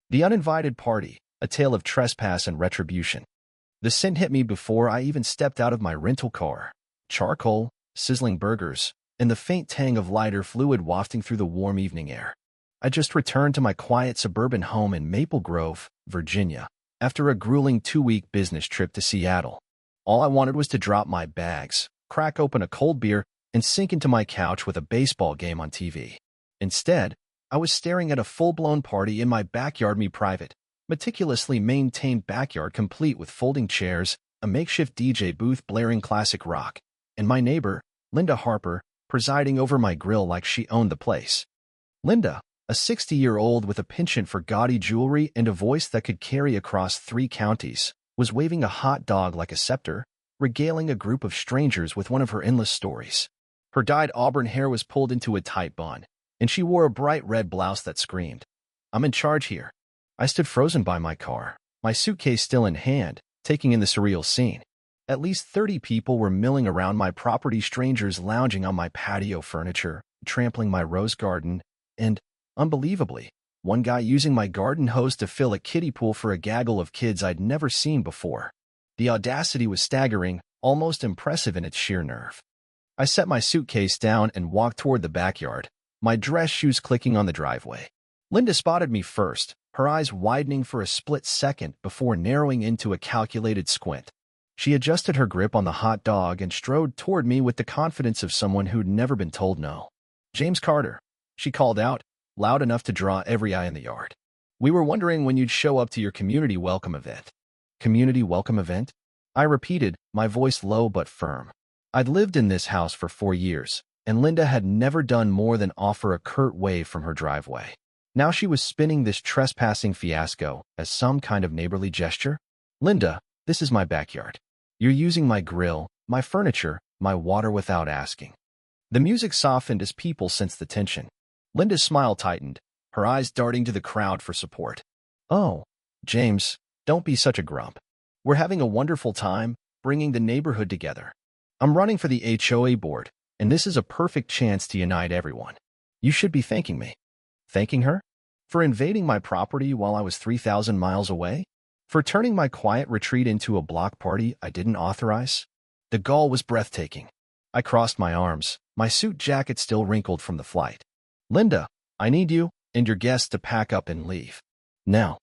The Uninvited Party, a tale of trespass and retribution. The scent hit me before I even stepped out of my rental car. Charcoal, sizzling burgers, and the faint tang of lighter fluid wafting through the warm evening air. I just returned to my quiet suburban home in Maple Grove, Virginia, after a grueling 2-week business trip to Seattle. All I wanted was to drop my bags, crack open a cold beer, and sink into my couch with a baseball game on TV. Instead, I was staring at a full-blown party in my backyard, private, meticulously maintained backyard complete with folding chairs, a makeshift DJ booth blaring classic rock, and my neighbor, Linda Harper, presiding over my grill like she owned the place. Linda, a 60-year-old with a penchant for gaudy jewelry and a voice that could carry across 3 counties, was waving a hot dog like a scepter, regaling a group of strangers with one of her endless stories. Her dyed auburn hair was pulled into a tight bun, and she wore a bright red blouse that screamed, "I'm in charge here." I stood frozen by my car, my suitcase still in hand, taking in the surreal scene. At least 30 people were milling around my property, strangers lounging on my patio furniture, trampling my rose garden, and, unbelievably, one guy using my garden hose to fill a kiddie pool for a gaggle of kids I'd never seen before. The audacity was staggering, almost impressive in its sheer nerve. I set my suitcase down and walked toward the backyard, my dress shoes clicking on the driveway. Linda spotted me first, her eyes widening for a split second before narrowing into a calculated squint. She adjusted her grip on the hot dog and strode toward me with the confidence of someone who'd never been told no. "James Carter," she called out, loud enough to draw every eye in the yard. "We were wondering when you'd show up to your community welcome event." "Community welcome event?" I repeated, my voice low but firm. I'd lived in this house for 4 years, and Linda had never done more than offer a curt wave from her driveway. Now she was spinning this trespassing fiasco as some kind of neighborly gesture. "Linda, this is my backyard. You're using my grill, my furniture, my water without asking." The music softened as people sensed the tension. Linda's smile tightened, her eyes darting to the crowd for support. "Oh, James, don't be such a grump. We're having a wonderful time, bringing the neighborhood together. I'm running for the HOA board, and this is a perfect chance to unite everyone. You should be thanking me." Thanking her? For invading my property while I was 3,000 miles away? For turning my quiet retreat into a block party I didn't authorize? The gall was breathtaking. I crossed my arms, my suit jacket still wrinkled from the flight. "Linda, I need you and your guests to pack up and leave. Now."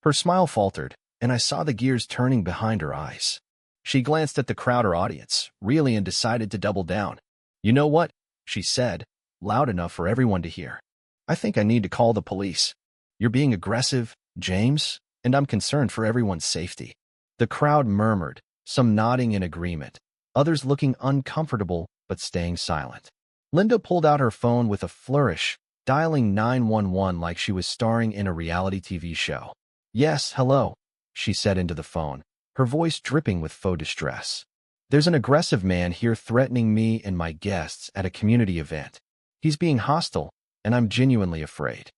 Her smile faltered, and I saw the gears turning behind her eyes. She glanced at the crowd or audience, really, and decided to double down. "You know what?" she said, loud enough for everyone to hear. "I think I need to call the police. You're being aggressive, James, and I'm concerned for everyone's safety." The crowd murmured, some nodding in agreement, others looking uncomfortable but staying silent. Linda pulled out her phone with a flourish, dialing 911 like she was starring in a reality TV show. "Yes, hello," she said into the phone, her voice dripping with faux distress. "There's an aggressive man here threatening me and my guests at a community event. He's being hostile, and I'm genuinely afraid."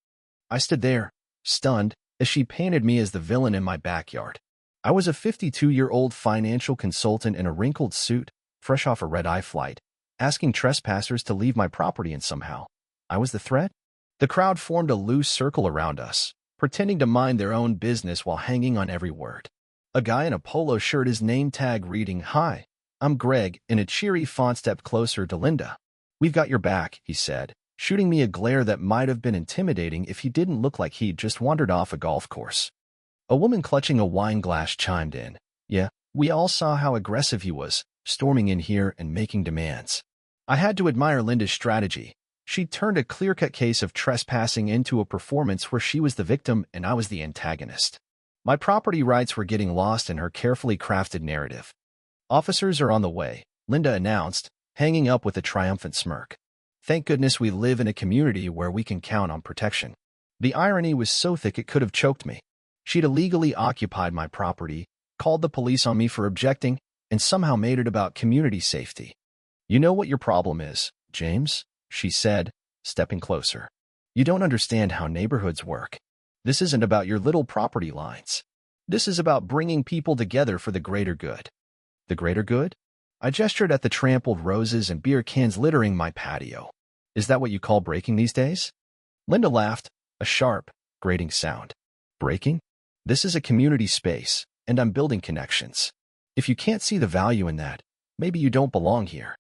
I stood there, stunned, as she painted me as the villain in my backyard. I was a 52-year-old financial consultant in a wrinkled suit, fresh off a red-eye flight, asking trespassers to leave my property, and somehow I was the threat? The crowd formed a loose circle around us, pretending to mind their own business while hanging on every word. A guy in a polo shirt, his name tag reading, "Hi, I'm Greg," in a cheery font, stepped closer to Linda. "We've got your back," he said, shooting me a glare that might have been intimidating if he didn't look like he'd just wandered off a golf course. A woman clutching a wine glass chimed in. "Yeah, we all saw how aggressive he was, storming in here and making demands." I had to admire Linda's strategy. She turned a clear-cut case of trespassing into a performance where she was the victim and I was the antagonist. My property rights were getting lost in her carefully crafted narrative. "Officers are on the way," Linda announced, hanging up with a triumphant smirk. "Thank goodness we live in a community where we can count on protection." The irony was so thick it could have choked me. She'd illegally occupied my property, called the police on me for objecting, and somehow made it about community safety. "You know what your problem is, James?" she said, stepping closer. "You don't understand how neighborhoods work. This isn't about your little property lines. This is about bringing people together for the greater good." "The greater good?" I gestured at the trampled roses and beer cans littering my patio. "Is that what you call breaking these days?" Linda laughed, a sharp, grating sound. Breaking? This is a community space, and I'm building connections. If you can't see the value in that, maybe you don't belong here.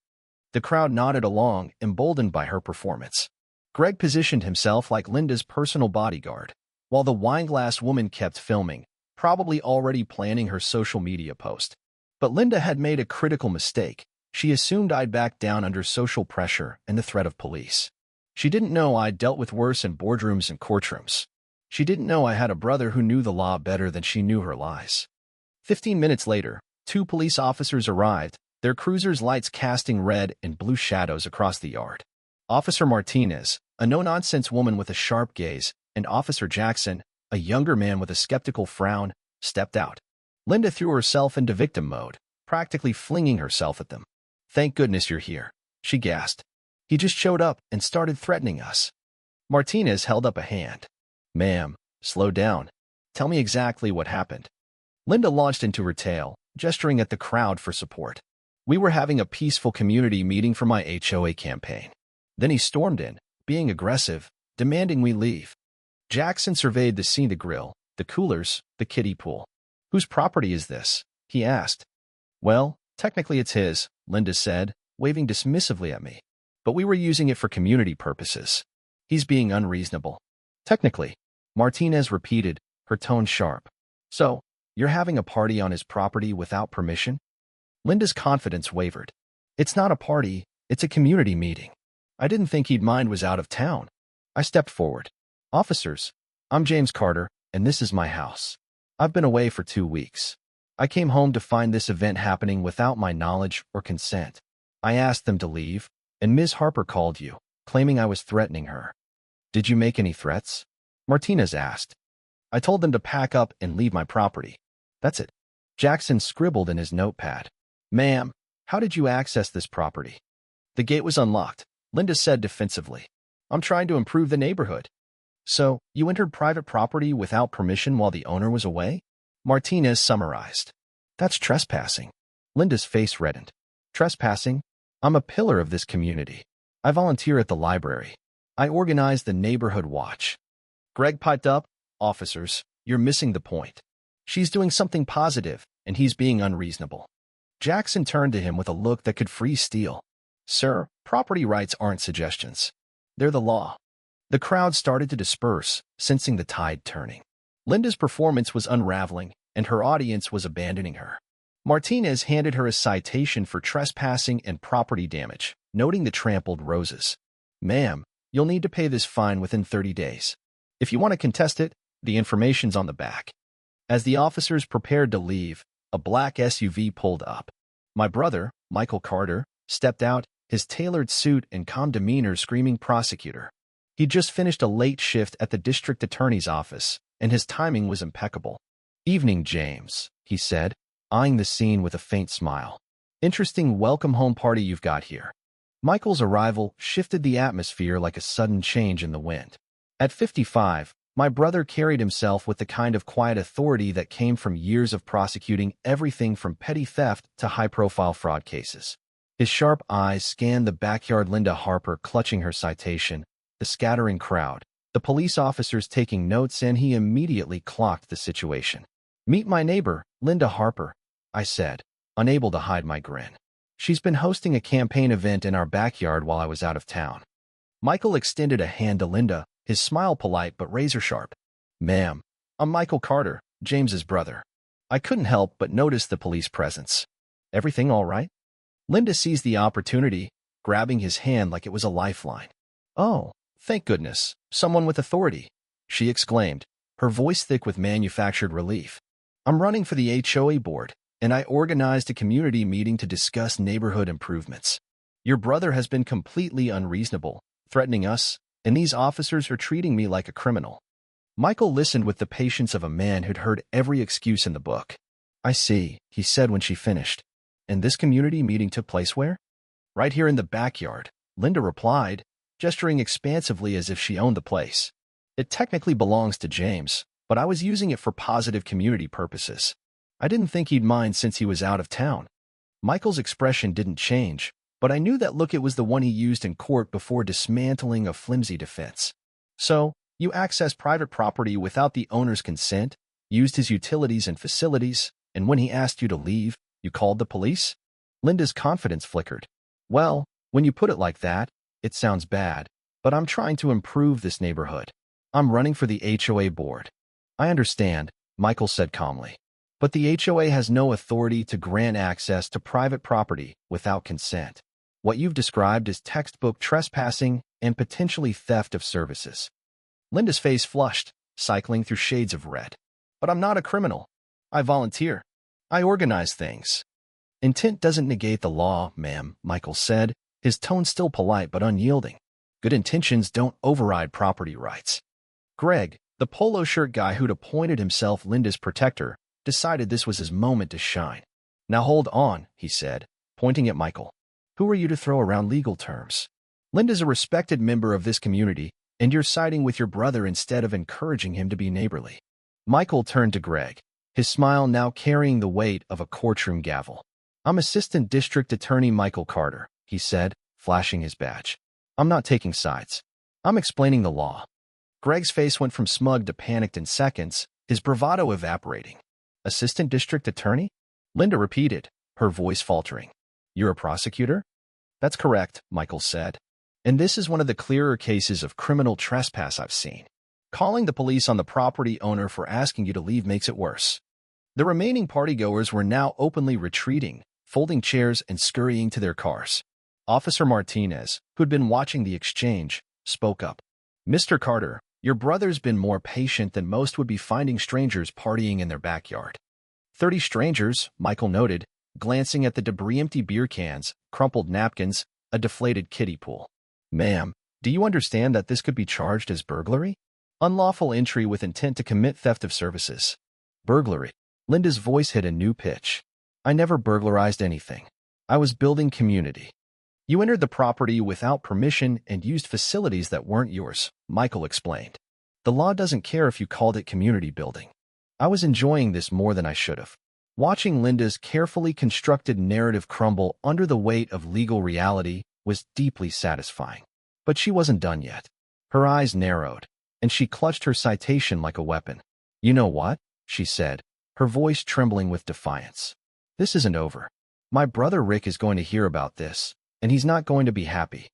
The crowd nodded along, emboldened by her performance. Greg positioned himself like Linda's personal bodyguard, while the wineglass woman kept filming, probably already planning her social media post. But Linda had made a critical mistake. She assumed I'd back down under social pressure and the threat of police. She didn't know I'd dealt with worse in boardrooms and courtrooms. She didn't know I had a brother who knew the law better than she knew her lies. 15 minutes later, 2 police officers arrived, their cruiser's lights casting red and blue shadows across the yard. Officer Martinez, a no-nonsense woman with a sharp gaze, and Officer Jackson, a younger man with a skeptical frown, stepped out. Linda threw herself into victim mode, practically flinging herself at them. "Thank goodness you're here," she gasped. "He just showed up and started threatening us." Martinez held up a hand. "Ma'am, slow down. Tell me exactly what happened." Linda launched into her tale, gesturing at the crowd for support. "We were having a peaceful community meeting for my HOA campaign. Then he stormed in, being aggressive, demanding we leave." Jackson surveyed the scene: the grill, the coolers, the kiddie pool. "Whose property is this?" he asked. "Well, technically it's his," Linda said, waving dismissively at me. "But we were using it for community purposes. He's being unreasonable." "Technically," Martinez repeated, her tone sharp. "So, you're having a party on his property without permission?" Linda's confidence wavered. "It's not a party, it's a community meeting. I didn't think he'd mind was out of town." I stepped forward. "Officers, I'm James Carter, and this is my house. I've been away for 2 weeks. I came home to find this event happening without my knowledge or consent. I asked them to leave, and Ms. Harper called you, claiming I was threatening her." "Did you make any threats?" Martinez asked. "I told them to pack up and leave my property. That's it." Jackson scribbled in his notepad. "Ma'am, how did you access this property?" "The gate was unlocked," Linda said defensively. "I'm trying to improve the neighborhood." "So, you entered private property without permission while the owner was away?" Martinez summarized. "That's trespassing." Linda's face reddened. "Trespassing? I'm a pillar of this community. I volunteer at the library. I organize the neighborhood watch." Greg piped up, "Officers, you're missing the point. She's doing something positive, and he's being unreasonable." Jackson turned to him with a look that could freeze steel. "Sir, property rights aren't suggestions. They're the law." The crowd started to disperse, sensing the tide turning. Linda's performance was unraveling, and her audience was abandoning her. Martinez handed her a citation for trespassing and property damage, noting the trampled roses. "Ma'am, you'll need to pay this fine within 30 days. If you want to contest it, the information's on the back." As the officers prepared to leave, a black SUV pulled up. My brother, Michael Carter, stepped out, his tailored suit and calm demeanor screaming prosecutor. He'd just finished a late shift at the district attorney's office, and his timing was impeccable. "Evening, James," he said, eyeing the scene with a faint smile. "Interesting welcome home party you've got here." Michael's arrival shifted the atmosphere like a sudden change in the wind. At 55, my brother carried himself with the kind of quiet authority that came from years of prosecuting everything from petty theft to high-profile fraud cases. His sharp eyes scanned the backyard, Linda Harper clutching her citation, the scattering crowd, the police officers taking notes, and he immediately clocked the situation. "Meet my neighbor, Linda Harper," I said, unable to hide my grin. "She's been hosting a campaign event in our backyard while I was out of town." Michael extended a hand to Linda, his smile polite but razor-sharp. "Ma'am, I'm Michael Carter, James's brother." I couldn't help but notice the police presence. "Everything all right?" Linda seized the opportunity, grabbing his hand like it was a lifeline. "Oh, thank goodness, someone with authority," she exclaimed, her voice thick with manufactured relief. "I'm running for the HOA board, and I organized a community meeting to discuss neighborhood improvements. Your brother has been completely unreasonable, threatening us, and these officers are treating me like a criminal." Michael listened with the patience of a man who'd heard every excuse in the book. "I see," he said when she finished. "And this community meeting took place where?" "Right here in the backyard," Linda replied, gesturing expansively as if she owned the place. "It technically belongs to James, but I was using it for positive community purposes. I didn't think he'd mind since he was out of town." Michael's expression didn't change, but I knew that look. It was the one he used in court before dismantling a flimsy defense. "So, You accessed private property without the owner's consent, used his utilities and facilities, and when he asked you to leave, you called the police? Linda's confidence flickered. Well, when you put it like that, it sounds bad, but I'm trying to improve this neighborhood. I'm running for the HOA board. I understand, Michael said calmly. But the HOA has no authority to grant access to private property without consent. What you've described is textbook trespassing and potentially theft of services. Linda's face flushed, cycling through shades of red. But I'm not a criminal. I volunteer. I organize things. Intent doesn't negate the law, ma'am, Michael said, his tone still polite but unyielding. Good intentions don't override property rights. Greg, the polo shirt guy who'd appointed himself Linda's protector, decided this was his moment to shine. Now hold on, he said, pointing at Michael. Who are you to throw around legal terms? Linda's a respected member of this community, and you're siding with your brother instead of encouraging him to be neighborly. Michael turned to Greg, his smile now carrying the weight of a courtroom gavel. I'm Assistant District Attorney Michael Carter, he said, flashing his badge. I'm not taking sides. I'm explaining the law. Greg's face went from smug to panicked in seconds, his bravado evaporating. Assistant District Attorney? Linda repeated, her voice faltering. You're a prosecutor? That's correct, Michael said. And this is one of the clearer cases of criminal trespass I've seen. Calling the police on the property owner for asking you to leave makes it worse. The remaining partygoers were now openly retreating, folding chairs and scurrying to their cars. Officer Martinez, who'd been watching the exchange, spoke up. Mr. Carter, your brother's been more patient than most would be finding strangers partying in their backyard. 30 strangers, Michael noted, glancing at the debris-empty beer cans, crumpled napkins, a deflated kiddie pool. Ma'am, do you understand that this could be charged as burglary? Unlawful entry with intent to commit theft of services. Burglary. Linda's voice hit a new pitch. I never burglarized anything. I was building community. You entered the property without permission and used facilities that weren't yours, Michael explained. The law doesn't care if you called it community building. I was enjoying this more than I should have. Watching Linda's carefully constructed narrative crumble under the weight of legal reality was deeply satisfying. But she wasn't done yet. Her eyes narrowed, and she clutched her citation like a weapon. You know what? She said, her voice trembling with defiance. This isn't over. My brother Rick is going to hear about this, and he's not going to be happy.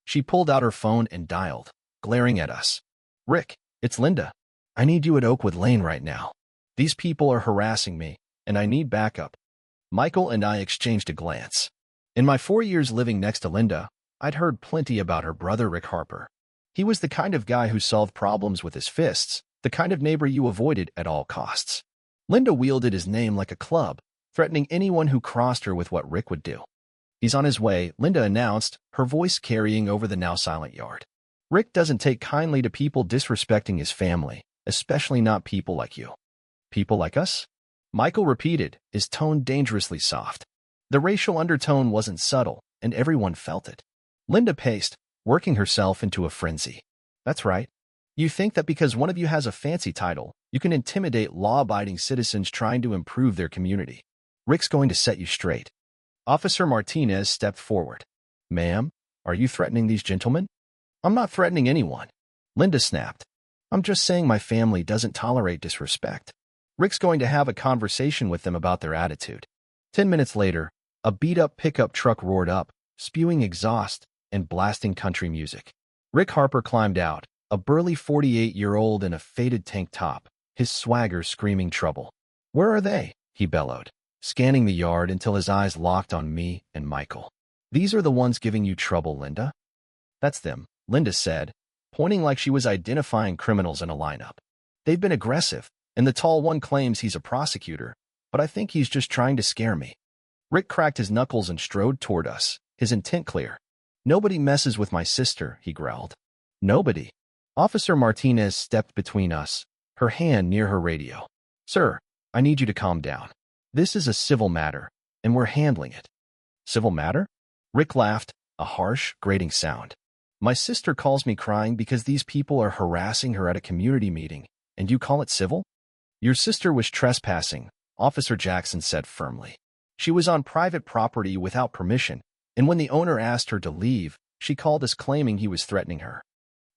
She pulled out her phone and dialed, glaring at us. Rick, it's Linda. I need you at Oakwood Lane right now. These people are harassing me, and I need backup. Michael and I exchanged a glance. In my 4 years living next to Linda, I'd heard plenty about her brother Rick Harper. He was the kind of guy who solved problems with his fists, the kind of neighbor you avoided at all costs. Linda wielded his name like a club, threatening anyone who crossed her with what Rick would do. He's on his way, Linda announced, her voice carrying over the now silent yard. Rick doesn't take kindly to people disrespecting his family, especially not people like you. People like us? Michael repeated, his tone dangerously soft. The racial undertone wasn't subtle, and everyone felt it. Linda paced, working herself into a frenzy. That's right. You think that because one of you has a fancy title, you can intimidate law-abiding citizens trying to improve their community. Rick's going to set you straight. Officer Martinez stepped forward. Ma'am, are you threatening these gentlemen? I'm not threatening anyone. Linda snapped. I'm just saying my family doesn't tolerate disrespect. Rick's going to have a conversation with them about their attitude. 10 minutes later, a beat-up pickup truck roared up, spewing exhaust and blasting country music. Rick Harper climbed out, a burly 48-year-old in a faded tank top, his swagger screaming trouble. Where are they? He bellowed, scanning the yard until his eyes locked on me and Michael. These are the ones giving you trouble, Linda? That's them, Linda said, pointing like she was identifying criminals in a lineup. They've been aggressive, and the tall one claims he's a prosecutor, but I think he's just trying to scare me. Rick cracked his knuckles and strode toward us, his intent clear. Nobody messes with my sister, he growled. Nobody. Officer Martinez stepped between us, her hand near her radio. Sir, I need you to calm down. This is a civil matter, and we're handling it. Civil matter? Rick laughed, a harsh, grating sound. My sister calls me crying because these people are harassing her at a community meeting, and you call it civil? Your sister was trespassing, Officer Jackson said firmly. She was on private property without permission, and when the owner asked her to leave, she called us claiming he was threatening her.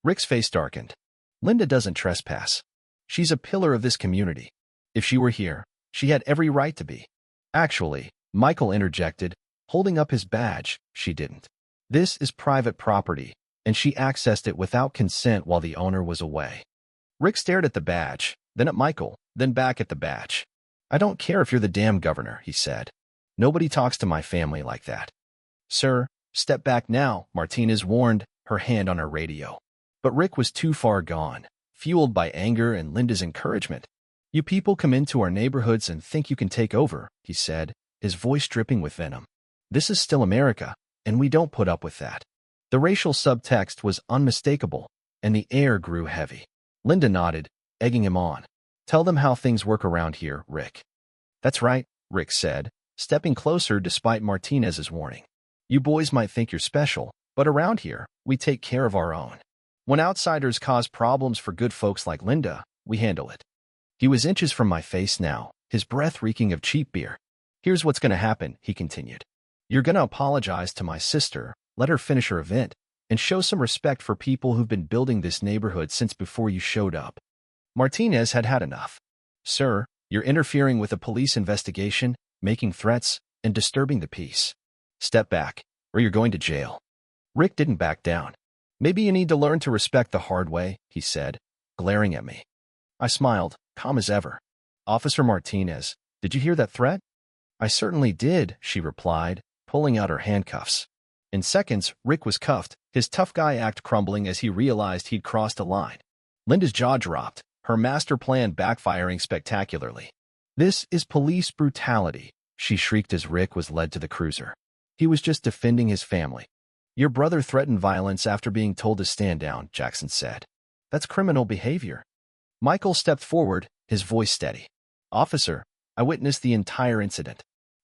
Rick's face darkened. Linda doesn't trespass. She's a pillar of this community. If she were here, she had every right to be. Actually, Michael interjected, holding up his badge. She didn't. This is private property, and she accessed it without consent while the owner was away. Rick stared at the badge, then at Michael, then back at the badge. I don't care if you're the damn governor, he said. Nobody talks to my family like that. Sir, step back now, Martinez warned, her hand on her radio. But Rick was too far gone, fueled by anger and Linda's encouragement. You people come into our neighborhoods and think you can take over, he said, his voice dripping with venom. This is still America, and we don't put up with that. The racial subtext was unmistakable, and the air grew heavy. Linda nodded, egging him on. Tell them how things work around here, Rick. That's right, Rick said, stepping closer despite Martinez's warning. You boys might think you're special, but around here, we take care of our own. When outsiders cause problems for good folks like Linda, we handle it. He was inches from my face now, his breath reeking of cheap beer. Here's what's going to happen, he continued. You're going to apologize to my sister, let her finish her event, and show some respect for people who've been building this neighborhood since before you showed up. Martinez had had enough. Sir, you're interfering with a police investigation, making threats, and disturbing the peace. Step back, or you're going to jail. Rick didn't back down. Maybe you need to learn to respect the hard way, he said, glaring at me. I smiled, calm as ever. Officer Martinez, did you hear that threat? I certainly did, she replied, pulling out her handcuffs. In seconds, Rick was cuffed, his tough guy act crumbling as he realized he'd crossed a line. Linda's jaw dropped, her master plan backfiring spectacularly. This is police brutality, she shrieked as Rick was led to the cruiser. He was just defending his family. Your brother threatened violence after being told to stand down, Jackson said. That's criminal behavior. Michael stepped forward, his voice steady. Officer, I witnessed the entire incident.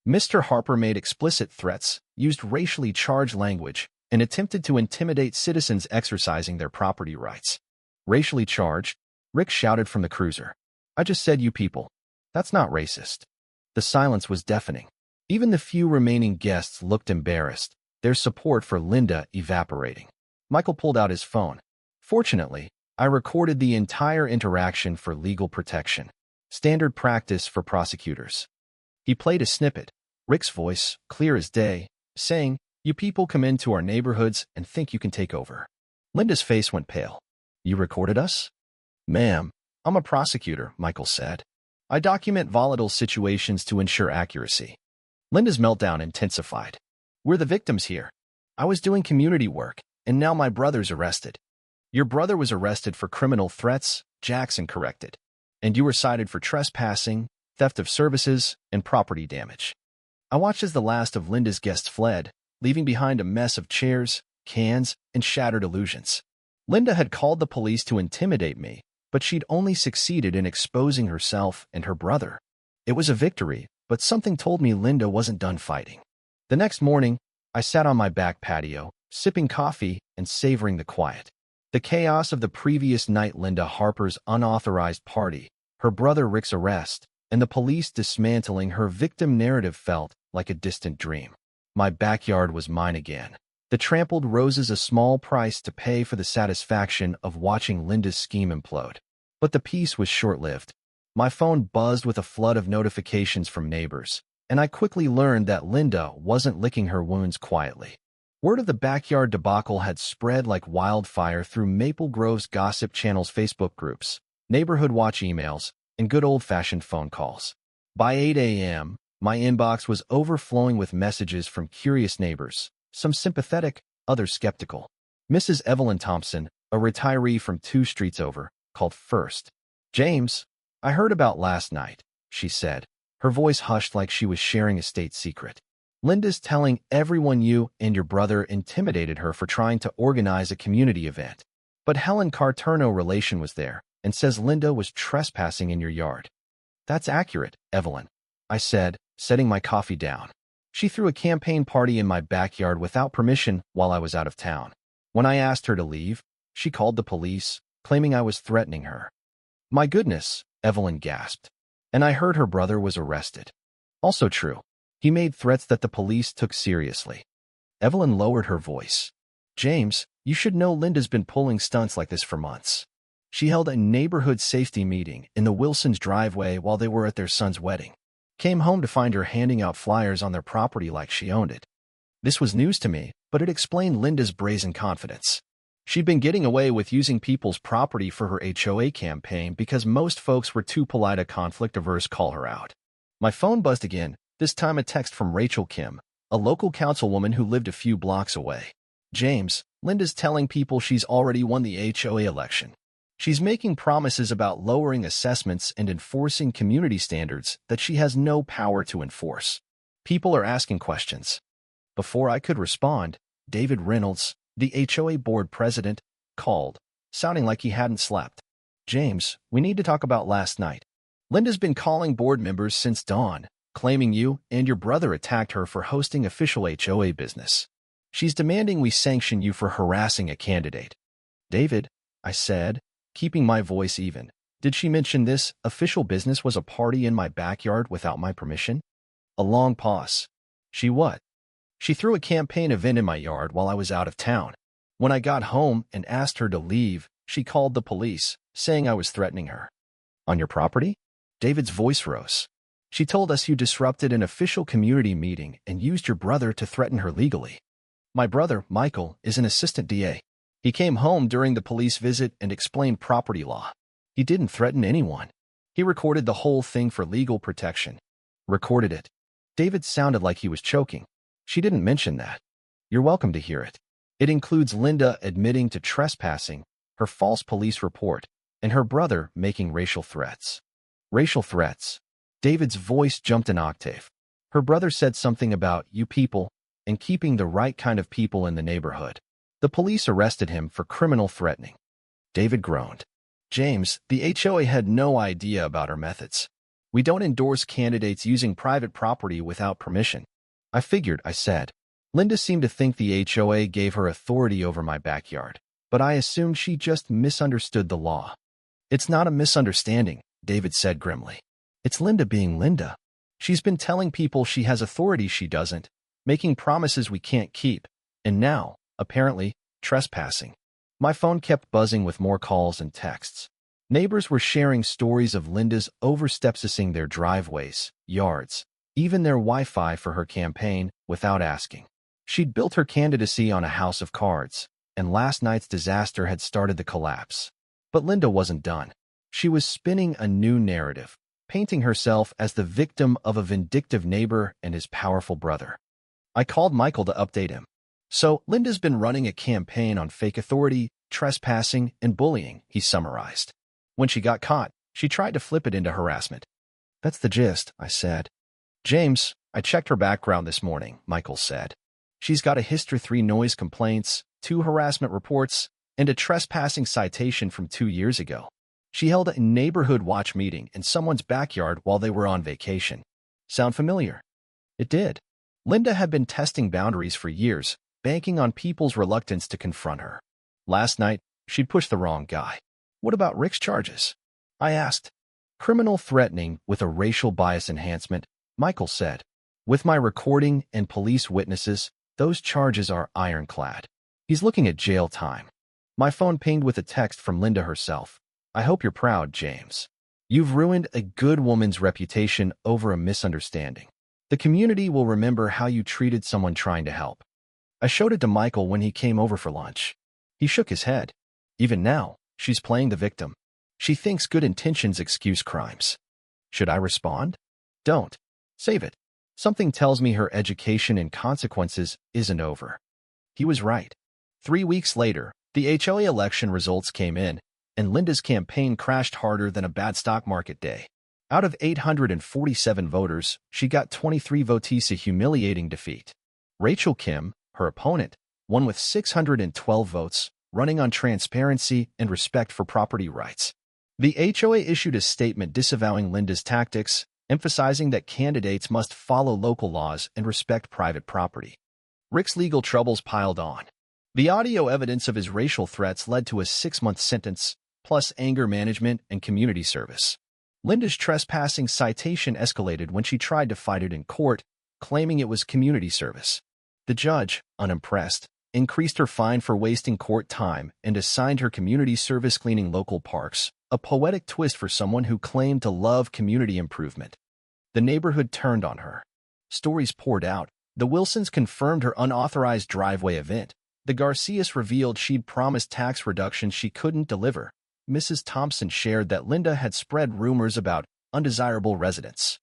Mr. Harper made explicit threats, used racially charged language, and attempted to intimidate citizens exercising their property rights. Racially charged? Rick shouted from the cruiser. I just said you people. That's not racist. The silence was deafening. Even the few remaining guests looked embarrassed, their support for Linda evaporating. Michael pulled out his phone. Fortunately, I recorded the entire interaction for legal protection. Standard practice for prosecutors. He played a snippet, Rick's voice, clear as day, saying, You people come into our neighborhoods and think you can take over. Linda's face went pale. You recorded us? Ma'am, I'm a prosecutor, Michael said. I document volatile situations to ensure accuracy. Linda's meltdown intensified. We're the victims here. I was doing community work, and now my brother's arrested. Your brother was arrested for criminal threats, Jackson corrected. And you were cited for trespassing, theft of services, and property damage. I watched as the last of Linda's guests fled, leaving behind a mess of chairs, cans, and shattered illusions. Linda had called the police to intimidate me, but she'd only succeeded in exposing herself and her brother. It was a victory, but something told me Linda wasn't done fighting. The next morning, I sat on my back patio, sipping coffee and savoring the quiet. The chaos of the previous night, Linda Harper's unauthorized party, her brother Rick's arrest, and the police dismantling her victim narrative felt like a distant dream. My backyard was mine again. The trampled roses a small price to pay for the satisfaction of watching Linda's scheme implode. But the peace was short-lived. My phone buzzed with a flood of notifications from neighbors, and I quickly learned that Linda wasn't licking her wounds quietly. Word of the backyard debacle had spread like wildfire through Maple Grove's gossip channel's Facebook groups, neighborhood watch emails, and good old-fashioned phone calls. By 8 a.m., my inbox was overflowing with messages from curious neighbors, some sympathetic, others skeptical. Mrs. Evelyn Thompson, a retiree from 2 streets over, called first. James, I heard about last night, she said, her voice hushed like she was sharing a state secret. Linda's telling everyone you and your brother intimidated her for trying to organize a community event. But Helen Carterno relation was there and says Linda was trespassing in your yard. That's accurate, Evelyn, I said, setting my coffee down. She threw a campaign party in my backyard without permission while I was out of town. When I asked her to leave, she called the police, claiming I was threatening her. My goodness, Evelyn gasped. And I heard her brother was arrested. Also true. He made threats that the police took seriously. Evelyn lowered her voice. James, you should know Linda's been pulling stunts like this for months. She held a neighborhood safety meeting in the Wilsons' driveway while they were at their son's wedding. Came home to find her handing out flyers on their property like she owned it. This was news to me, but it explained Linda's brazen confidence. She'd been getting away with using people's property for her HOA campaign because most folks were too polite to conflict-averse call her out. My phone buzzed again, this time a text from Rachel Kim, a local councilwoman who lived a few blocks away. James, Linda's telling people she's already won the HOA election. She's making promises about lowering assessments and enforcing community standards that she has no power to enforce. People are asking questions. Before I could respond, David Reynolds, the HOA board president, called, sounding like he hadn't slept. James, we need to talk about last night. Linda's been calling board members since dawn, claiming you and your brother attacked her for hosting official HOA business. She's demanding we sanction you for harassing a candidate. David, I said, keeping my voice even, did she mention this official business was a party in my backyard without my permission? A long pause. She what? She threw a campaign event in my yard while I was out of town. When I got home and asked her to leave, she called the police, saying I was threatening her. On your property? David's voice rose. She told us you disrupted an official community meeting and used your brother to threaten her legally. My brother, Michael, is an assistant DA. He came home during the police visit and explained property law. He didn't threaten anyone. He recorded the whole thing for legal protection. Recorded it. David sounded like he was choking. She didn't mention that. You're welcome to hear it. It includes Linda admitting to trespassing, her false police report, and her brother making racial threats. Racial threats. David's voice jumped an octave. Her brother said something about you people and keeping the right kind of people in the neighborhood. The police arrested him for criminal threatening. David groaned. James, the HOA had no idea about our methods. We don't endorse candidates using private property without permission. I figured, I said. Linda seemed to think the HOA gave her authority over my backyard, but I assumed she just misunderstood the law. It's not a misunderstanding, David said grimly. It's Linda being Linda. She's been telling people she has authority she doesn't, making promises we can't keep, and now, apparently, trespassing. My phone kept buzzing with more calls and texts. Neighbors were sharing stories of Linda's overstepsing their driveways, yards, even their Wi-Fi for her campaign without asking. She'd built her candidacy on a house of cards, and last night's disaster had started the collapse. But Linda wasn't done. She was spinning a new narrative, painting herself as the victim of a vindictive neighbor and his powerful brother. I called Michael to update him. So, Linda's been running a campaign on fake authority, trespassing, and bullying, he summarized. When she got caught, she tried to flip it into harassment. That's the gist, I said. James, I checked her background this morning, Michael said. She's got a History 3 noise complaints, 2 harassment reports, and a trespassing citation from 2 years ago. She held a neighborhood watch meeting in someone's backyard while they were on vacation. Sound familiar? It did. Linda had been testing boundaries for years, banking on people's reluctance to confront her. Last night, she'd pushed the wrong guy. What about Rick's charges? I asked. Criminal threatening with a racial bias enhancement, Michael said. With my recording and police witnesses, those charges are ironclad. He's looking at jail time. My phone pinged with a text from Linda herself. I hope you're proud, James. You've ruined a good woman's reputation over a misunderstanding. The community will remember how you treated someone trying to help. I showed it to Michael when he came over for lunch. He shook his head. Even now, she's playing the victim. She thinks good intentions excuse crimes. Should I respond? Don't. Save it. Something tells me her education and consequences isn't over. He was right. 3 weeks later, the HOA election results came in, and Linda's campaign crashed harder than a bad stock market day. Out of 847 voters, she got 23 votes, a humiliating defeat. Rachel Kim, her opponent, won with 612 votes, running on transparency and respect for property rights. The HOA issued a statement disavowing Linda's tactics, emphasizing that candidates must follow local laws and respect private property. Rick's legal troubles piled on. The audio evidence of his racial threats led to a 6-month sentence, plus anger management and community service. Linda's trespassing citation escalated when she tried to fight it in court, claiming it was community service. The judge, unimpressed, increased her fine for wasting court time, and assigned her community service cleaning local parks, a poetic twist for someone who claimed to love community improvement. The neighborhood turned on her. Stories poured out. The Wilsons confirmed her unauthorized driveway event. The Garcias revealed she'd promised tax reductions she couldn't deliver. Mrs. Thompson shared that Linda had spread rumors about undesirable residents,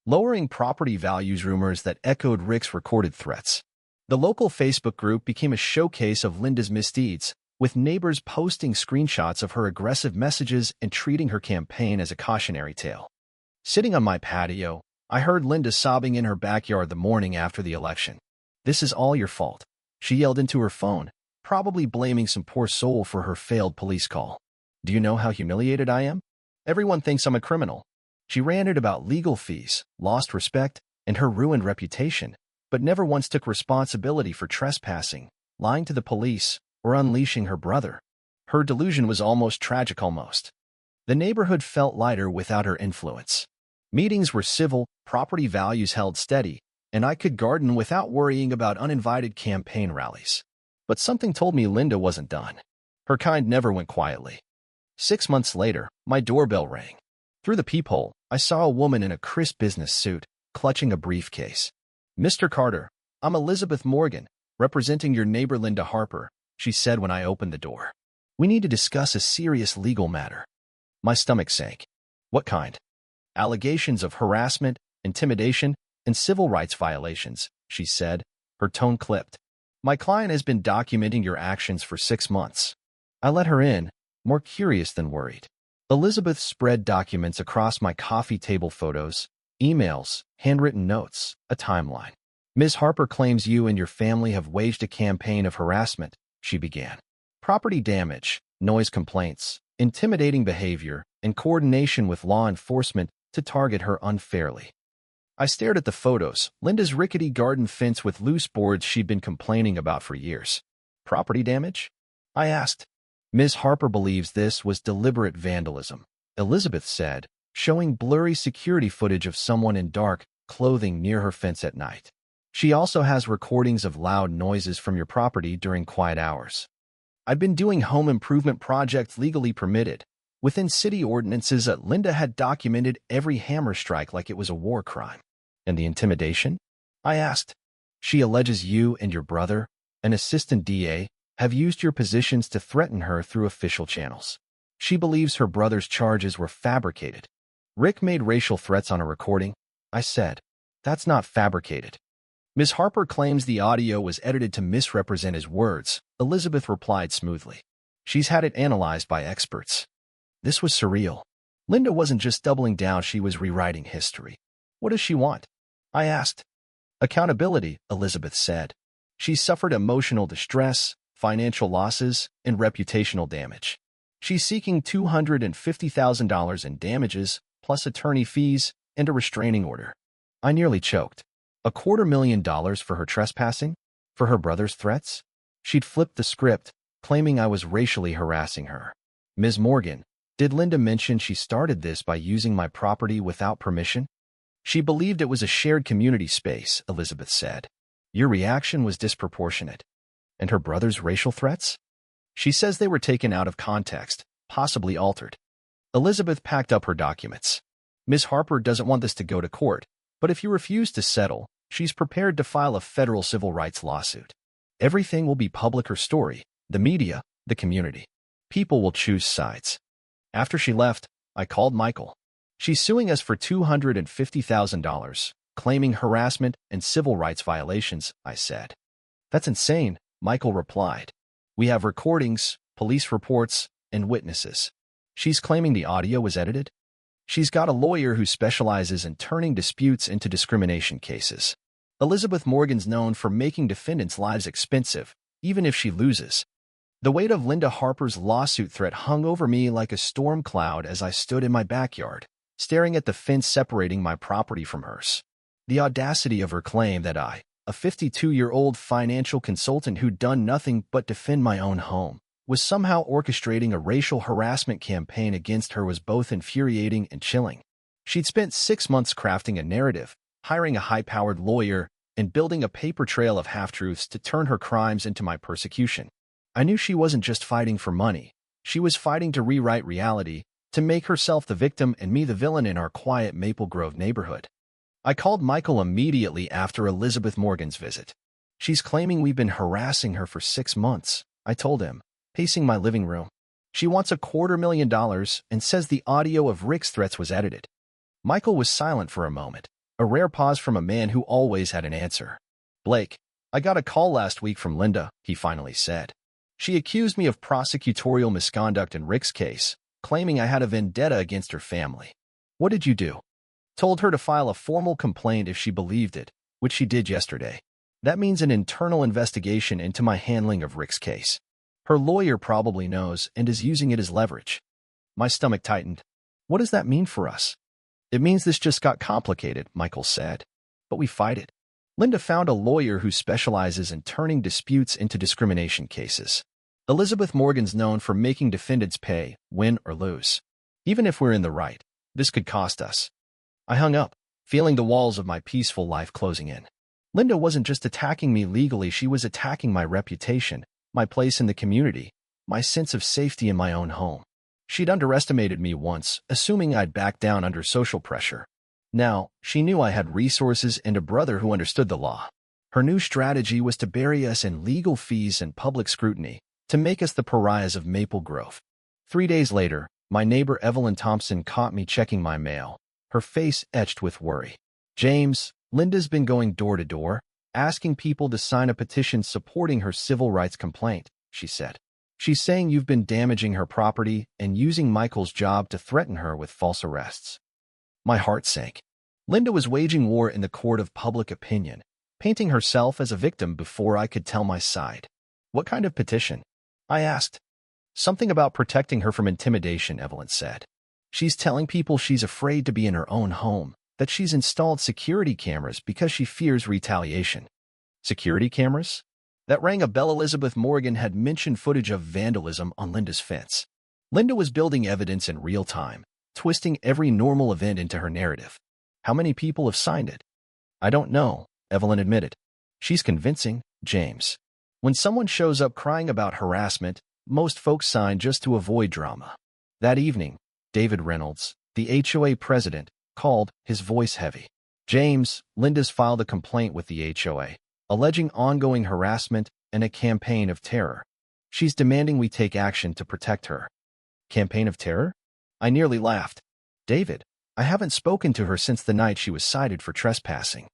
lowering property values, rumors that echoed Rick's recorded threats. The local Facebook group became a showcase of Linda's misdeeds, with neighbors posting screenshots of her aggressive messages and treating her campaign as a cautionary tale. Sitting on my patio, I heard Linda sobbing in her backyard the morning after the election. "This is all your fault," she yelled into her phone, probably blaming some poor soul for her failed police call. "Do you know how humiliated I am? Everyone thinks I'm a criminal." She ranted about legal fees, lost respect, and her ruined reputation, but never once took responsibility for trespassing, lying to the police, or unleashing her brother. Her delusion was almost tragic. The neighborhood felt lighter without her influence. Meetings were civil, property values held steady, and I could garden without worrying about uninvited campaign rallies. But something told me Linda wasn't done. Her kind never went quietly. 6 months later, my doorbell rang. Through the peephole, I saw a woman in a crisp business suit, clutching a briefcase. "Mr. Carter, I'm Elizabeth Morgan, representing your neighbor Linda Harper," she said when I opened the door. "We need to discuss a serious legal matter." My stomach sank. "What kind?" "Allegations of harassment, intimidation, and civil rights violations," she said, her tone clipped. "My client has been documenting your actions for 6 months." I let her in, more curious than worried. Elizabeth spread documents across my coffee table: photos, emails, handwritten notes, a timeline. "Ms. Harper claims you and your family have waged a campaign of harassment," she began. "Property damage, noise complaints, intimidating behavior, and coordination with law enforcement to target her unfairly." I stared at the photos, Linda's rickety garden fence with loose boards she'd been complaining about for years. "Property damage?" I asked. "Ms. Harper believes this was deliberate vandalism," Elizabeth said, showing blurry security footage of someone in dark clothing near her fence at night. "She also has recordings of loud noises from your property during quiet hours." I'd been doing home improvement projects legally permitted. Within city ordinances, Linda had documented every hammer strike like it was a war crime. "And the intimidation?" I asked. "She alleges you and your brother, an assistant DA, have used your positions to threaten her through official channels. She believes her brother's charges were fabricated." "Rick made racial threats on a recording," I said. "That's not fabricated." "Ms. Harper claims the audio was edited to misrepresent his words," Elizabeth replied smoothly. "She's had it analyzed by experts." This was surreal. Linda wasn't just doubling down, she was rewriting history. "What does she want?" I asked. "Accountability," Elizabeth said. "She's suffered emotional distress, financial losses, and reputational damage. She's seeking $250,000 in damages, plus attorney fees, and a restraining order." I nearly choked. $250,000 for her trespassing? For her brother's threats? She'd flipped the script, claiming I was racially harassing her. "Ms. Morgan, did Linda mention she started this by using my property without permission?" "She believed it was a shared community space," Elizabeth said. "Your reaction was disproportionate." "And her brother's racial threats?" "She says they were taken out of context, possibly altered." Elizabeth packed up her documents. "Ms. Harper doesn't want this to go to court, but if you refuse to settle, she's prepared to file a federal civil rights lawsuit. Everything will be public: her story, the media, the community. People will choose sides." After she left, I called Michael. "She's suing us for $250,000, claiming harassment and civil rights violations," I said. "That's insane," Michael replied. "We have recordings, police reports, and witnesses." "She's claiming the audio was edited?" "She's got a lawyer who specializes in turning disputes into discrimination cases. Elizabeth Morgan's known for making defendants' lives expensive, even if she loses." The weight of Linda Harper's lawsuit threat hung over me like a storm cloud as I stood in my backyard, staring at the fence separating my property from hers. The audacity of her claim that I, a 52-year-old financial consultant who'd done nothing but defend my own home, was somehow orchestrating a racial harassment campaign against her was both infuriating and chilling. She'd spent 6 months crafting a narrative, hiring a high-powered lawyer, and building a paper trail of half-truths to turn her crimes into my persecution. I knew she wasn't just fighting for money. She was fighting to rewrite reality, to make herself the victim and me the villain in our quiet Maple Grove neighborhood. I called Michael immediately after Elizabeth Morgan's visit. She's claiming we've been harassing her for 6 months, I told him, pacing my living room. She wants $250,000 and says the audio of Rick's threats was edited. Michael was silent for a moment, a rare pause from a man who always had an answer. Blake, I got a call last week from Linda, he finally said. She accused me of prosecutorial misconduct in Rick's case, claiming I had a vendetta against her family. What did you do? Told her to file a formal complaint if she believed it, which she did yesterday. That means an internal investigation into my handling of Rick's case. Her lawyer probably knows and is using it as leverage. My stomach tightened. What does that mean for us? It means this just got complicated, Michael said. But we fight it. Linda found a lawyer who specializes in turning disputes into discrimination cases. Elizabeth Morgan's known for making defendants pay, win or lose. Even if we're in the right, this could cost us. I hung up, feeling the walls of my peaceful life closing in. Linda wasn't just attacking me legally, she was attacking my reputation, my place in the community, my sense of safety in my own home. She'd underestimated me once, assuming I'd back down under social pressure. Now, she knew I had resources and a brother who understood the law. Her new strategy was to bury us in legal fees and public scrutiny, to make us the pariahs of Maple Grove. 3 days later, my neighbor Evelyn Thompson caught me checking my mail, her face etched with worry. James, Linda's been going door to door, asking people to sign a petition supporting her civil rights complaint, she said. She's saying you've been damaging her property and using Michael's job to threaten her with false arrests. My heart sank. Linda was waging war in the court of public opinion, painting herself as a victim before I could tell my side. What kind of petition? I asked. Something about protecting her from intimidation, Evelyn said. She's telling people she's afraid to be in her own home, that she's installed security cameras because she fears retaliation. Security cameras? That rang a bell. Elizabeth Morgan had mentioned footage of vandalism on Linda's fence. Linda was building evidence in real time, twisting every normal event into her narrative. How many people have signed it? I don't know, Evelyn admitted. She's convincing, James. When someone shows up crying about harassment, most folks sign just to avoid drama. That evening, David Reynolds, the HOA president, called, his voice heavy. James, Linda's filed a complaint with the HOA, alleging ongoing harassment and a campaign of terror. She's demanding we take action to protect her. Campaign of terror? I nearly laughed. David, I haven't spoken to her since the night she was cited for trespassing.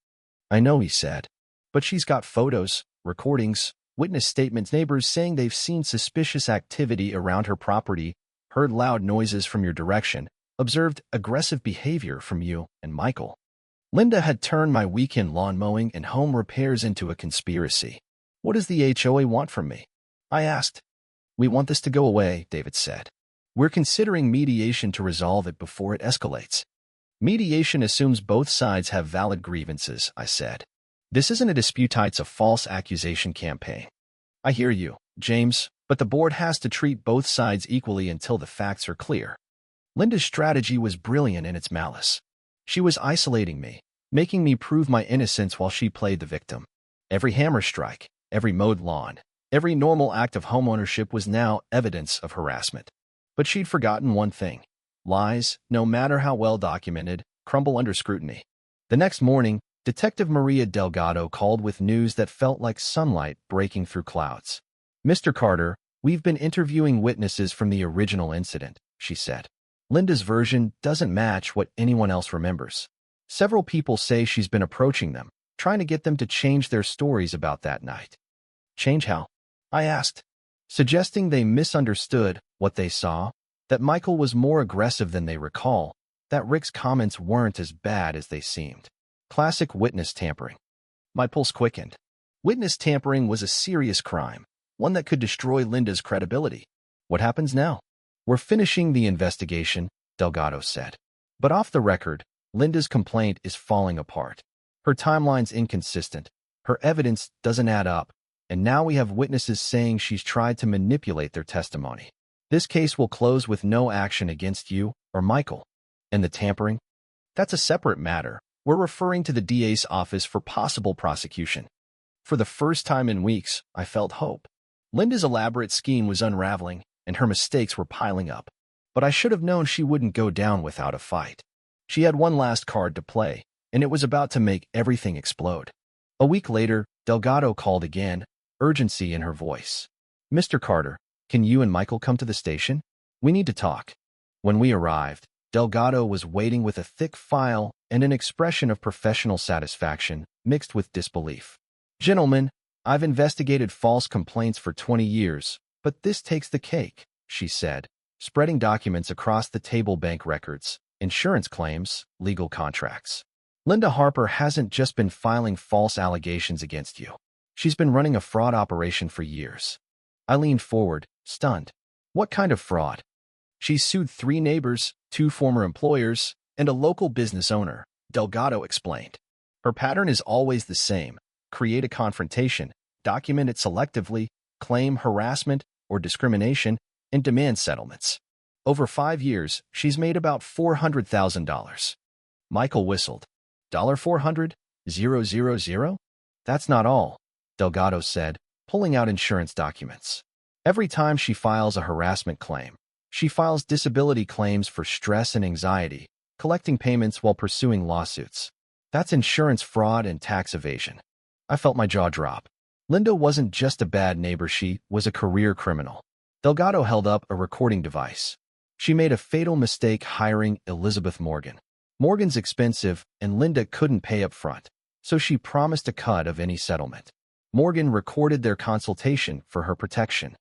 I know, he said. But she's got photos, recordings, witness statements, neighbors saying they've seen suspicious activity around her property, heard loud noises from your direction, observed aggressive behavior from you and Michael. Linda had turned my weekend lawn mowing and home repairs into a conspiracy. What does the HOA want from me? I asked. We want this to go away, David said. We're considering mediation to resolve it before it escalates. Mediation assumes both sides have valid grievances, I said. This isn't a dispute, it's a false accusation campaign. I hear you, James, but the board has to treat both sides equally until the facts are clear. Linda's strategy was brilliant in its malice. She was isolating me, making me prove my innocence while she played the victim. Every hammer strike, every mowed lawn, every normal act of homeownership was now evidence of harassment. But she'd forgotten one thing. Lies, no matter how well documented, crumble under scrutiny. The next morning, Detective Maria Delgado called with news that felt like sunlight breaking through clouds. Mr. Carter, we've been interviewing witnesses from the original incident, she said. Linda's version doesn't match what anyone else remembers. Several people say she's been approaching them, trying to get them to change their stories about that night. Change how? I asked, suggesting they misunderstood what they saw, that Michael was more aggressive than they recall, that Rick's comments weren't as bad as they seemed. Classic witness tampering. My pulse quickened. Witness tampering was a serious crime, one that could destroy Linda's credibility. What happens now? We're finishing the investigation, Delgado said. But off the record, Linda's complaint is falling apart. Her timeline's inconsistent, her evidence doesn't add up, and now we have witnesses saying she's tried to manipulate their testimony. This case will close with no action against you or Michael. And the tampering? That's a separate matter, We're referring to the DA's office for possible prosecution. For the first time in weeks, I felt hope. Linda's elaborate scheme was unraveling, and her mistakes were piling up. But I should have known she wouldn't go down without a fight. She had one last card to play, and it was about to make everything explode. A week later, Delgado called again, urgency in her voice. "Mr. Carter, can you and Michael come to the station? We need to talk." When we arrived, Delgado was waiting with a thick file and an expression of professional satisfaction mixed with disbelief. "Gentlemen, I've investigated false complaints for 20 years, but this takes the cake," she said, spreading documents across the table: bank records, insurance claims, legal contracts. "Linda Harper hasn't just been filing false allegations against you. She's been running a fraud operation for years." I leaned forward, stunned. "What kind of fraud?" "She's sued 3 neighbors, 2 former employers, and a local business owner," Delgado explained. "Her pattern is always the same: create a confrontation, document it selectively, claim harassment or discrimination, and demand settlements. Over 5 years, she's made about $400,000. Michael whistled. $400,000? That's not all," Delgado said, pulling out insurance documents. "Every time she files a harassment claim, she files disability claims for stress and anxiety, collecting payments while pursuing lawsuits. That's insurance fraud and tax evasion." I felt my jaw drop. Linda wasn't just a bad neighbor, she was a career criminal. Delgado held up a recording device. "She made a fatal mistake hiring Elizabeth Morgan. Morgan's expensive, and Linda couldn't pay up front, so she promised a cut of any settlement. Morgan recorded their consultation for her protection."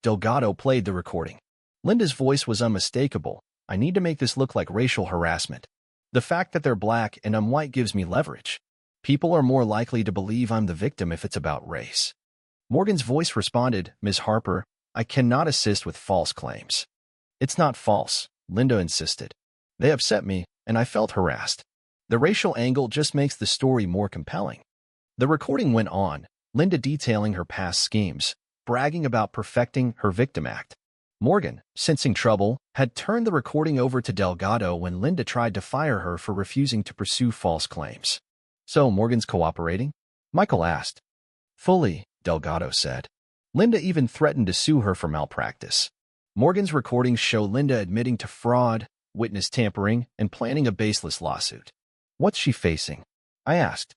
Delgado played the recording. Linda's voice was unmistakable. "I need to make this look like racial harassment. The fact that they're black and I'm white gives me leverage. People are more likely to believe I'm the victim if it's about race." Morgan's voice responded, "Ms. Harper, I cannot assist with false claims." "It's not false," Linda insisted. "They upset me, and I felt harassed. The racial angle just makes the story more compelling." The recording went on, Linda detailing her past schemes, bragging about perfecting her victim act. Morgan, sensing trouble, had turned the recording over to Delgado when Linda tried to fire her for refusing to pursue false claims. "So Morgan's cooperating?" Michael asked. "Fully," Delgado said. "Linda even threatened to sue her for malpractice." Morgan's recordings show Linda admitting to fraud, witness tampering, and planning a baseless lawsuit. "What's she facing?" I asked.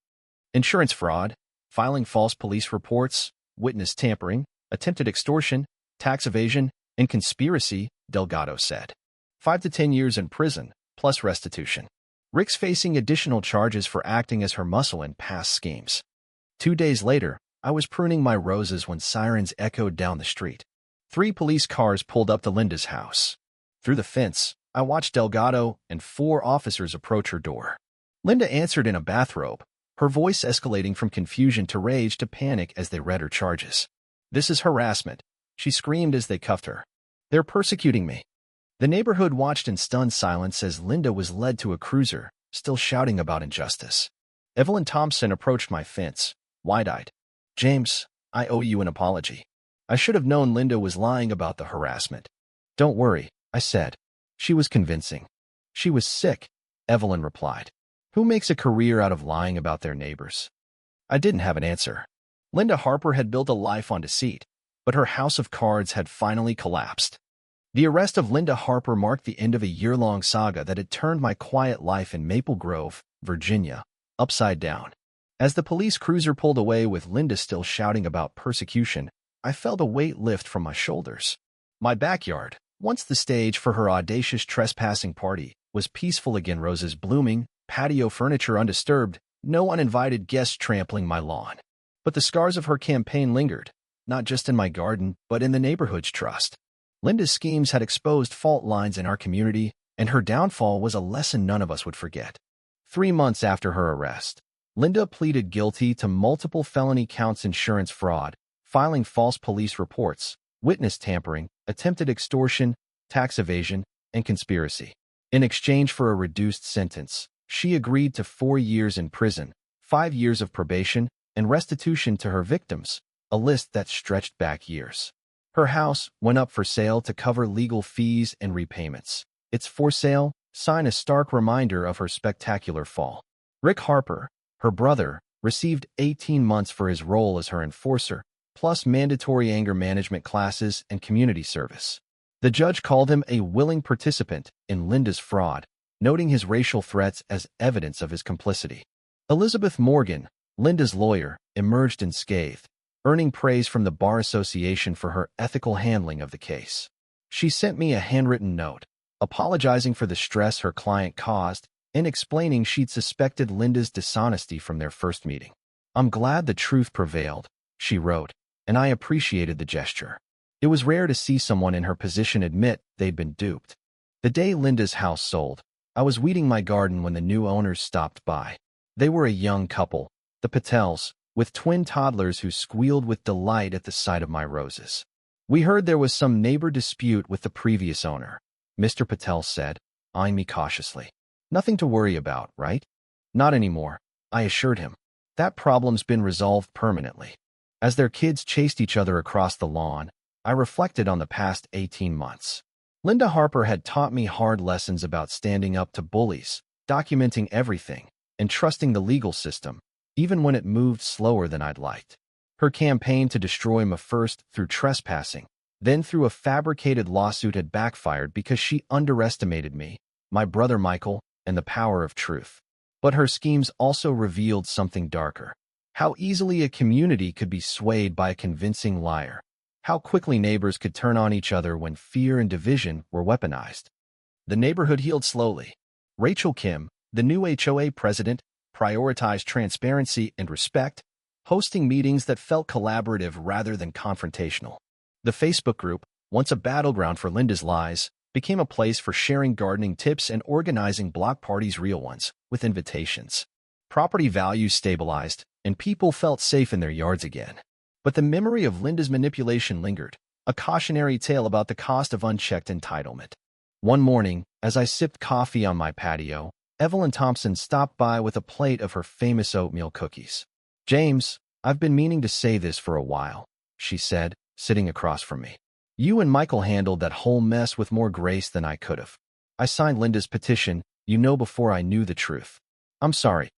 "Insurance fraud, filing false police reports, witness tampering, attempted extortion, tax evasion, and conspiracy," Delgado said. 5 to 10 years in prison, plus restitution. Rick's facing additional charges for acting as her muscle in past schemes. 2 days later, I was pruning my roses when sirens echoed down the street. 3 police cars pulled up to Linda's house. Through the fence, I watched Delgado and 4 officers approach her door. Linda answered in a bathrobe, her voice escalating from confusion to rage to panic as they read her charges. "This is harassment," she screamed as they cuffed her. "They're persecuting me." The neighborhood watched in stunned silence as Linda was led to a cruiser, still shouting about injustice. Evelyn Thompson approached my fence, wide-eyed. "James, I owe you an apology. I should have known Linda was lying about the harassment." "Don't worry," I said. She was convincing. "She was sick," Evelyn replied. "Who makes a career out of lying about their neighbors?" I didn't have an answer. Linda Harper had built a life on deceit, but her house of cards had finally collapsed. The arrest of Linda Harper marked the end of a year-long saga that had turned my quiet life in Maple Grove, Virginia, upside down. As the police cruiser pulled away with Linda still shouting about persecution, I felt a weight lift from my shoulders. My backyard, once the stage for her audacious trespassing party, was peaceful again, roses blooming, patio furniture undisturbed, no uninvited guests trampling my lawn. But the scars of her campaign lingered, not just in my garden, but in the neighborhood's trust. Linda's schemes had exposed fault lines in our community, and her downfall was a lesson none of us would forget. 3 months after her arrest, Linda pleaded guilty to multiple felony counts: insurance fraud, filing false police reports, witness tampering, attempted extortion, tax evasion, and conspiracy. In exchange for a reduced sentence, she agreed to 4 years in prison, 5 years of probation, and restitution to her victims, a list that stretched back years. Her house went up for sale to cover legal fees and repayments. Its for sale sign a stark reminder of her spectacular fall. Rick Harper, her brother, received 18 months for his role as her enforcer, plus mandatory anger management classes and community service. The judge called him a willing participant in Linda's fraud, noting his racial threats as evidence of his complicity. Elizabeth Morgan, Linda's lawyer, emerged unscathed, earning praise from the Bar Association for her ethical handling of the case. She sent me a handwritten note, apologizing for the stress her client caused and explaining she'd suspected Linda's dishonesty from their first meeting. "I'm glad the truth prevailed," she wrote, and I appreciated the gesture. It was rare to see someone in her position admit they'd been duped. The day Linda's house sold, I was weeding my garden when the new owners stopped by. They were a young couple, the Patels, with twin toddlers who squealed with delight at the sight of my roses. "We heard there was some neighbor dispute with the previous owner," Mr. Patel said, eyeing me cautiously. "Nothing to worry about, right?" "Not anymore," I assured him. "That problem's been resolved permanently." As their kids chased each other across the lawn, I reflected on the past 18 months. Linda Harper had taught me hard lessons about standing up to bullies, documenting everything, and trusting the legal system, even when it moved slower than I'd liked. Her campaign to destroy me first through trespassing, then through a fabricated lawsuit had backfired because she underestimated me, my brother Michael, and the power of truth. But her schemes also revealed something darker. How easily a community could be swayed by a convincing liar. How quickly neighbors could turn on each other when fear and division were weaponized. The neighborhood healed slowly. Rachel Kim, the new HOA president, prioritized transparency and respect, hosting meetings that felt collaborative rather than confrontational. The Facebook group, once a battleground for Linda's lies, became a place for sharing gardening tips and organizing block parties, real ones, with invitations. Property values stabilized, and people felt safe in their yards again. But the memory of Linda's manipulation lingered, a cautionary tale about the cost of unchecked entitlement. One morning, as I sipped coffee on my patio, Evelyn Thompson stopped by with a plate of her famous oatmeal cookies. "James, I've been meaning to say this for a while," she said, sitting across from me. "You and Michael handled that whole mess with more grace than I could have. I signed Linda's petition, before I knew the truth. I'm sorry."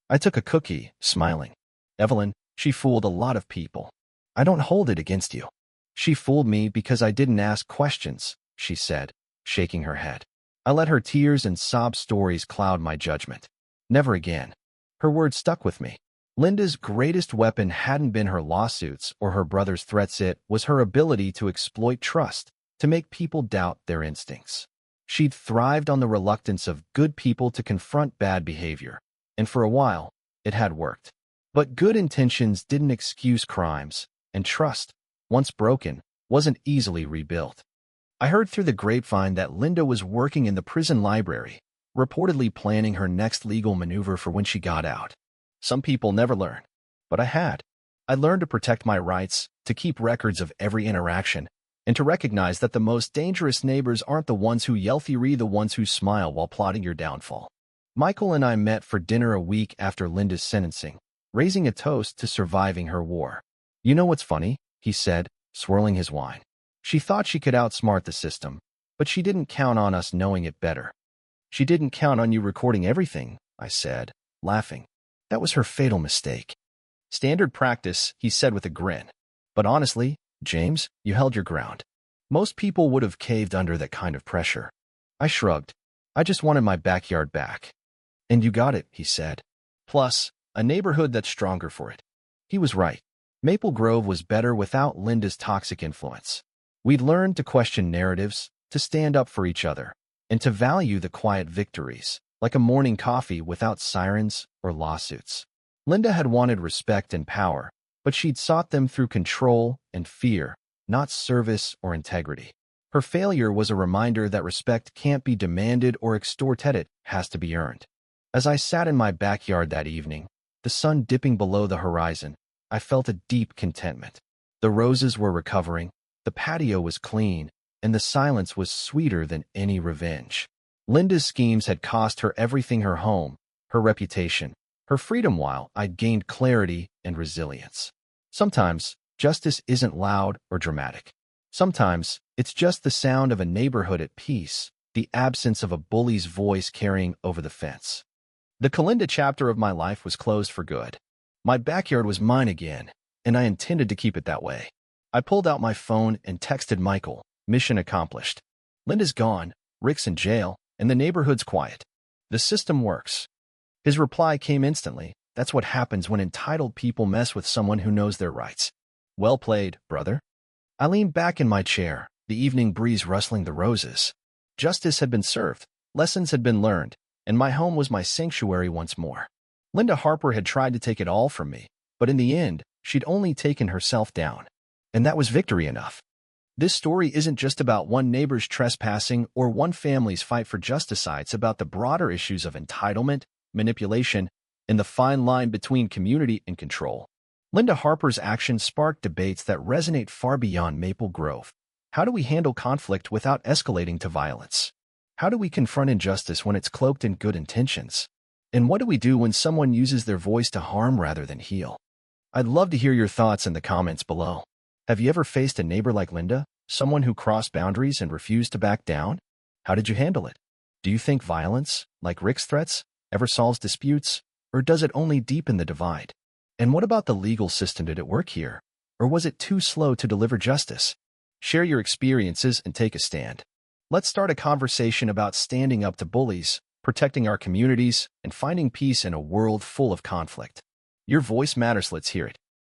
I took a cookie, smiling. "Evelyn, she fooled a lot of people. I don't hold it against you." "She fooled me because I didn't ask questions," she said, shaking her head. I let her tears and sob stories cloud my judgment. Never again. Her words stuck with me. Linda's greatest weapon hadn't been her lawsuits or her brother's threats. It was her ability to exploit trust, to make people doubt their instincts. She'd thrived on the reluctance of good people to confront bad behavior, and for a while, it had worked. But good intentions didn't excuse crimes, and trust, once broken, wasn't easily rebuilt. I heard through the grapevine that Linda was working in the prison library, reportedly planning her next legal maneuver for when she got out. Some people never learn, but I had. I learned to protect my rights, to keep records of every interaction, and to recognize that the most dangerous neighbors aren't the ones who yell fury, the ones who smile while plotting your downfall. Michael and I met for dinner a week after Linda's sentencing, raising a toast to surviving her war. "You know what's funny?" he said, swirling his wine. "She thought she could outsmart the system, but she didn't count on us knowing it better." "She didn't count on you recording everything," I said, laughing. "That was her fatal mistake." "Standard practice," he said with a grin. "But honestly, James, you held your ground. Most people would have caved under that kind of pressure." I shrugged. "I just wanted my backyard back." "And you got it," he said. "Plus, a neighborhood that's stronger for it." He was right. Maple Grove was better without Linda's toxic influence. We'd learned to question narratives, to stand up for each other, and to value the quiet victories, like a morning coffee without sirens or lawsuits. Linda had wanted respect and power, but she'd sought them through control and fear, not service or integrity. Her failure was a reminder that respect can't be demanded or extorted, it has to be earned. As I sat in my backyard that evening, the sun dipping below the horizon, I felt a deep contentment. The roses were recovering, the patio was clean, and the silence was sweeter than any revenge. Linda's schemes had cost her everything: her home, her reputation, her freedom, while I'd gained clarity and resilience. Sometimes, justice isn't loud or dramatic. Sometimes, it's just the sound of a neighborhood at peace, the absence of a bully's voice carrying over the fence. The Kalinda chapter of my life was closed for good. My backyard was mine again, and I intended to keep it that way. I pulled out my phone and texted Michael, mission accomplished. Linda's gone, Rick's in jail, and the neighborhood's quiet. The system works. His reply came instantly. That's what happens when entitled people mess with someone who knows their rights. Well played, brother. I leaned back in my chair, the evening breeze rustling the roses. Justice had been served, lessons had been learned, and my home was my sanctuary once more. Linda Harper had tried to take it all from me, but in the end, she'd only taken herself down. And that was victory enough. This story isn't just about one neighbor's trespassing or one family's fight for justice. It's about the broader issues of entitlement, manipulation, and the fine line between community and control. Linda Harper's actions sparked debates that resonate far beyond Maple Grove. How do we handle conflict without escalating to violence? How do we confront injustice when it's cloaked in good intentions? And what do we do when someone uses their voice to harm rather than heal? I'd love to hear your thoughts in the comments below. Have you ever faced a neighbor like Linda, someone who crossed boundaries and refused to back down? How did you handle it? Do you think violence, like Rick's threats, ever solves disputes, or does it only deepen the divide? And what about the legal system? Did it work here, or was it too slow to deliver justice? Share your experiences and take a stand. Let's start a conversation about standing up to bullies, protecting our communities, and finding peace in a world full of conflict. Your voice matters. Let's hear it.